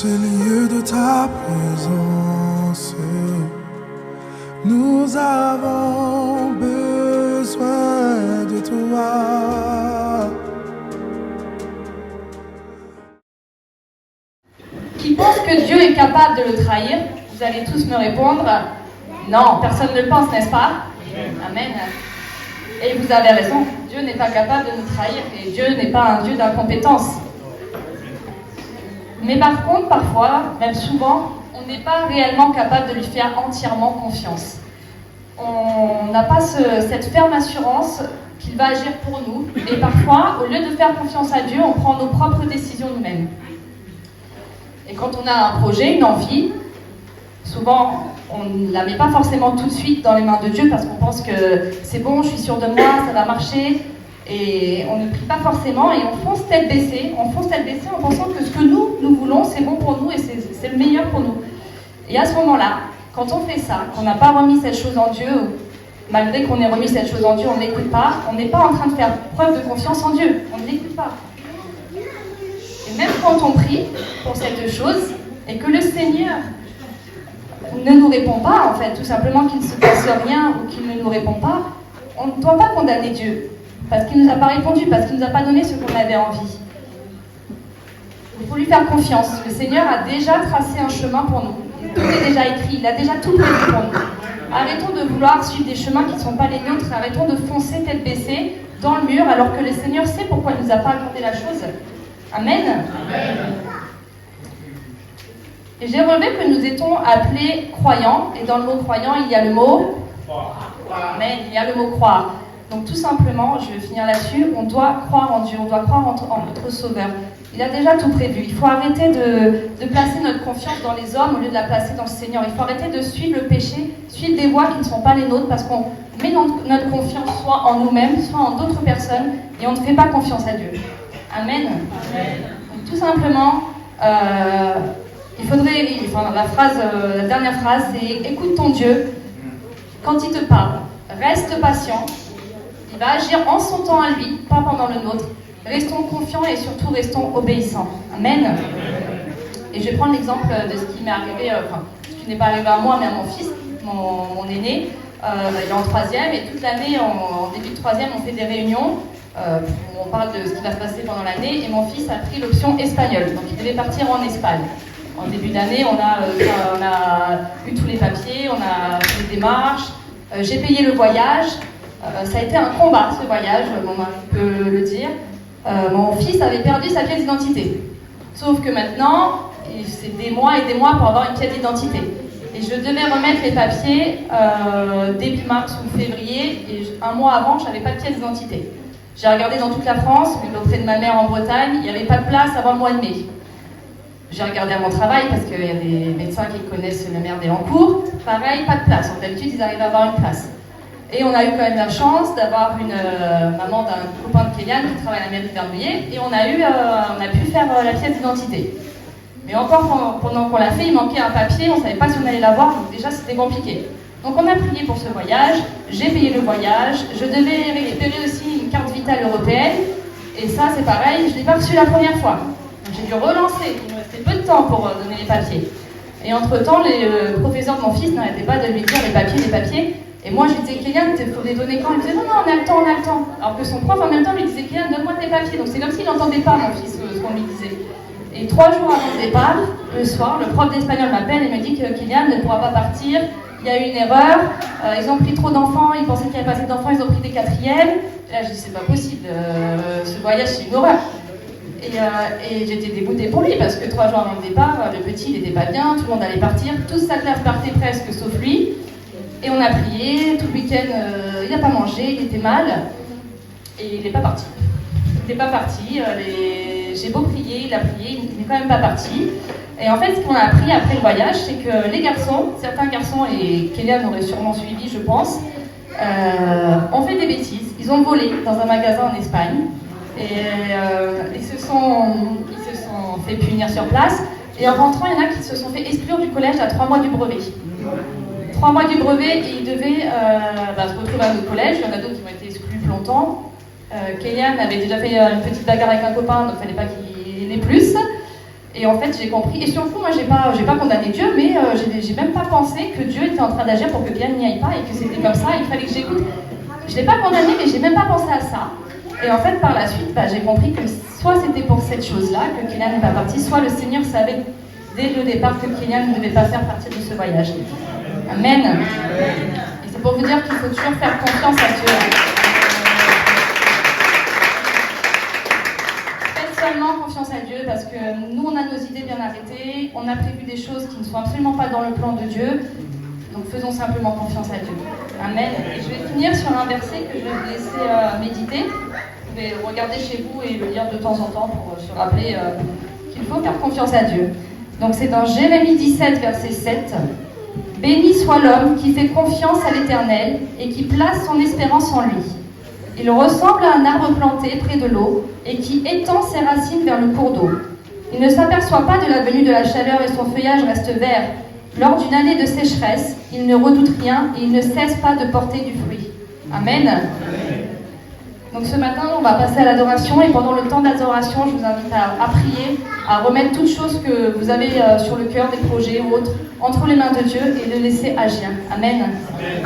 ce lieu de ta présence, nous avons besoin de toi. Qui pense que Dieu est capable de le trahir? Vous allez tous me répondre non, personne ne le pense, n'est-ce pas? Amen. Et vous avez raison, Dieu n'est pas capable de nous trahir et Dieu n'est pas un Dieu d'incompétence. Mais par contre, parfois, même souvent, on n'est pas réellement capable de lui faire entièrement confiance. On n'a pas cette ferme assurance qu'il va agir pour nous. Et parfois, au lieu de faire confiance à Dieu, on prend nos propres décisions nous-mêmes. Et quand on a un projet, une envie, souvent, on ne la met pas forcément tout de suite dans les mains de Dieu parce qu'on pense que c'est bon, je suis sûre de moi, ça va marcher. Et on ne prie pas forcément et on fonce tête baissée en pensant que ce que nous voulons, c'est bon pour nous et c'est le meilleur pour nous. Et à ce moment-là, quand on fait ça, qu'on n'a pas remis cette chose en Dieu, ou malgré qu'on ait remis cette chose en Dieu, on ne l'écoute pas, on n'est pas en train de faire preuve de confiance en Dieu, on ne l'écoute pas. Et même quand on prie pour cette chose et que le Seigneur ne nous répond pas, en fait, tout simplement qu'il ne se passe rien ou qu'il ne nous répond pas, on ne doit pas condamner Dieu. Parce qu'il ne nous a pas répondu, parce qu'il ne nous a pas donné ce qu'on avait envie. Il faut lui faire confiance. Le Seigneur a déjà tracé un chemin pour nous. Tout est déjà écrit, il a déjà tout prévu pour nous. Arrêtons de vouloir suivre des chemins qui ne sont pas les nôtres, arrêtons de foncer tête baissée dans le mur alors que le Seigneur sait pourquoi il ne nous a pas accordé la chose. Amen. Amen. Et j'ai relevé que nous étions appelés croyants, et dans le mot croyant, il y a le mot Amen, il y a le mot croire. Donc tout simplement, je vais finir là-dessus, on doit croire en Dieu, on doit croire en notre Sauveur. Il a déjà tout prévu. Il faut arrêter de placer notre confiance dans les hommes au lieu de la placer dans le Seigneur. Il faut arrêter de suivre le péché, suivre des voies qui ne sont pas les nôtres parce qu'on met notre confiance soit en nous-mêmes, soit en d'autres personnes et on ne fait pas confiance à Dieu. Amen. Donc, tout simplement, il faudrait, la dernière phrase, c'est écoute ton Dieu quand il te parle. Reste patient. Il va agir en son temps à lui, pas pendant le nôtre. Restons confiants et surtout restons obéissants. Amen. Et je vais prendre l'exemple de ce qui m'est arrivé, ce qui n'est pas arrivé à moi, mais à mon fils, mon aîné. Il est en troisième et toute l'année, en début de troisième, on fait des réunions où on parle de ce qui va se passer pendant l'année. Et mon fils a pris l'option espagnole, donc il devait partir en Espagne. En début d'année, on a eu tous les papiers, on a fait les démarches. J'ai payé le voyage. Ça a été un combat, ce voyage, mon mari peut le dire. Mon fils avait perdu sa pièce d'identité. Sauf que maintenant, c'est des mois et des mois pour avoir une pièce d'identité. Et je devais remettre les papiers début mars ou février, et un mois avant, je n'avais pas de pièce d'identité. J'ai regardé dans toute la France, mais auprès de ma mère en Bretagne, il n'y avait pas de place avant le mois de mai. J'ai regardé à mon travail, parce qu'il y a des médecins qui connaissent le maire d'Elancourt. Pareil, pas de place. D'habitude, ils arrivent à avoir une place. Et on a eu quand même la chance d'avoir une maman d'un copain de Kélian qui travaille à la mairie de Vernouillet, et on a pu faire la pièce d'identité. Mais encore pendant qu'on l'a fait, il manquait un papier, on ne savait pas si on allait l'avoir, donc déjà c'était compliqué. Donc on a prié pour ce voyage, j'ai payé le voyage, je devais récupérer aussi une carte vitale européenne, et ça c'est pareil, je ne l'ai pas reçu la première fois. Donc j'ai dû relancer, il me restait peu de temps pour donner les papiers. Et entre-temps, les professeurs de mon fils n'arrêtaient pas de lui dire les papiers. Et moi, je lui disais, Kélian, il faut les donner quand? Il me disait, non, on a le temps. Alors que son prof, en même temps, lui disait, Kélian, donne-moi tes papiers. Donc c'est comme s'il n'entendait pas, mon fils, ce qu'on lui disait. Et 3 jours avant le départ, le soir, le prof d'espagnol m'appelle et me dit que Kélian ne pourra pas partir. Il y a eu une erreur. Ils ont pris trop d'enfants. Ils pensaient qu'il y avait pas assez d'enfants. Ils ont pris des 4e. Et là, je dis, c'est pas possible. Ce voyage, c'est une horreur. Et j'étais dégoûtée pour lui parce que 3 jours avant le départ, le petit, il n'était pas bien. Tout le monde allait partir. Toute sa classe partait presque, sauf lui. Et on a prié, tout le week-end, il n'a pas mangé, il était mal, et il n'est pas parti. J'ai beau prier, il a prié, il n'est quand même pas parti. Et en fait, ce qu'on a appris après le voyage, c'est que les garçons, certains garçons, et Kélian aurait sûrement suivi, je pense, ont fait des bêtises. Ils ont volé dans un magasin en Espagne, et ils se sont fait punir sur place. Et en rentrant, il y en a qui se sont fait exclure du collège à 3 mois du brevet. 3 mois du brevet, et ils devaient se retrouver à notre collège. Il y en a d'autres qui ont été exclus plus longtemps. Kélian avait déjà fait une petite bagarre avec un copain, donc il ne fallait pas qu'il ait plus. Et en fait, j'ai compris. Et surtout, moi, j'ai pas condamné Dieu, mais j'ai même pas pensé que Dieu était en train d'agir pour que Kylian n'y aille pas et que c'était comme ça et qu'il fallait que j'écoute. Je l'ai pas condamné, mais j'ai même pas pensé à ça. Et en fait, par la suite, j'ai compris que soit c'était pour cette chose-là que Kylian n'est pas parti, soit le Seigneur savait dès le départ que Kylian ne devait pas faire partie de ce voyage. Amen. Et c'est pour vous dire qu'il faut toujours faire confiance à Dieu. Seulement confiance à Dieu parce que nous on a nos idées bien arrêtées, on a prévu des choses qui ne sont absolument pas dans le plan de Dieu, donc faisons simplement confiance à Dieu. Amen. Et je vais finir sur un verset que je vais vous laisser méditer. Vous pouvez le regarder chez vous et le lire de temps en temps pour se rappeler qu'il faut faire confiance à Dieu. Donc c'est dans Jérémie 17 verset 7. Béni soit l'homme qui fait confiance à l'Éternel et qui place son espérance en lui. Il ressemble à un arbre planté près de l'eau et qui étend ses racines vers le cours d'eau. Il ne s'aperçoit pas de la venue de la chaleur et son feuillage reste vert. Lors d'une année de sécheresse, il ne redoute rien et il ne cesse pas de porter du fruit. Amen. Donc ce matin, on va passer à l'adoration et pendant le temps d'adoration, je vous invite à prier, à remettre toutes choses que vous avez sur le cœur, des projets ou autres, entre les mains de Dieu et de laisser agir. Amen. Amen.